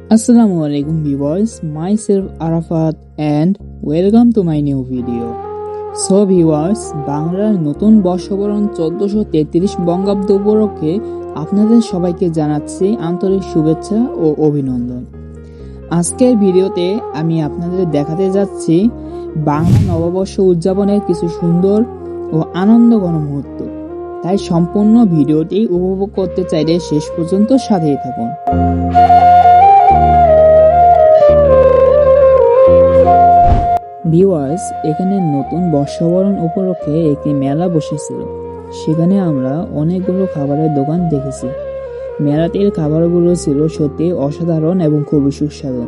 Assalamualaikum viewers, myself Arafat and welcome to my new video. So viewers, বাংলার নতুন বর্ষবরণ 1433 বঙ্গাব্দ উপলক্ষে আপনাদের সবাইকে জানাচ্ছি আন্তরিক শুভেচ্ছা ও অভিনন্দন। আজকের ভিডিওতে আমি আপনাদের দেখাতে যাচ্ছি বাংলা নববর্ষ উদযাপনের কিছু সুন্দর ও আনন্দঘন মুহূর্ত। তাই সম্পূর্ণ ভিডিওটি উপভোগ করতে চাইলে শেষ পর্যন্ত সাথেই থাকুন। ভিউয়ার্স, এখানে নতুন বর্ষবরণ উপলক্ষে একটি মেলা বসেছিল। সেখানে আমরা অনেকগুলো খাবারের দোকান দেখেছি। মেলাটির খাবারগুলো ছিল সত্যি অসাধারণ এবং খুবই সুস্বাদু।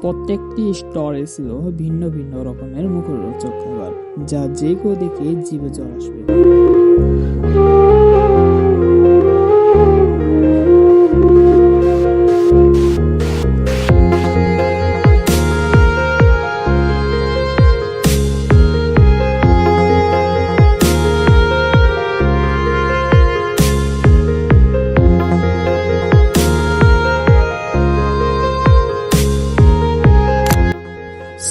প্রত্যেকটি স্টলে ছিল ভিন্ন ভিন্ন রকমের মুখরোচক খাবার, যা যে কেউ দেখে জিভে জল আসবে।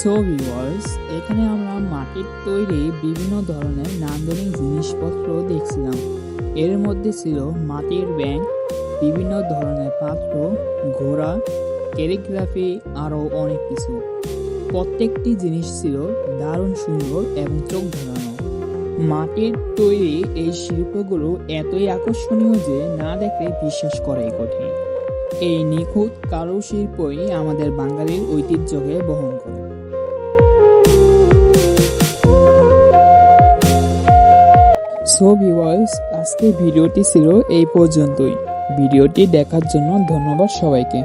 সো ভিউয়ার্স, এখানে আমরা মাটির তৈরি বিভিন্ন ধরনের নান্দনিক জিনিসপত্র দেখছিলাম। এর মধ্যে ছিল মাটির ব্যাংক, বিভিন্ন ধরনের পাত্র, ঘোড়া, ক্যালিগ্রাফি, আরও অনেক কিছু। প্রত্যেকটি জিনিস ছিল দারুণ সুন্দর এবং চোখ ধাঁধানো। মাটির তৈরি এই শিল্পগুলো এতই আকর্ষণীয় যে না দেখলে বিশ্বাস করাই কঠিন। এই নিখুঁত কারুশিল্পই আমাদের বাঙালির ঐতিহ্যকে বহন করে। সো ভিউয়ার্স, আজকের ভিডিওটি ছিল এই পর্যন্তই। ভিডিওটি দেখার জন্য ধন্যবাদ সবাইকে।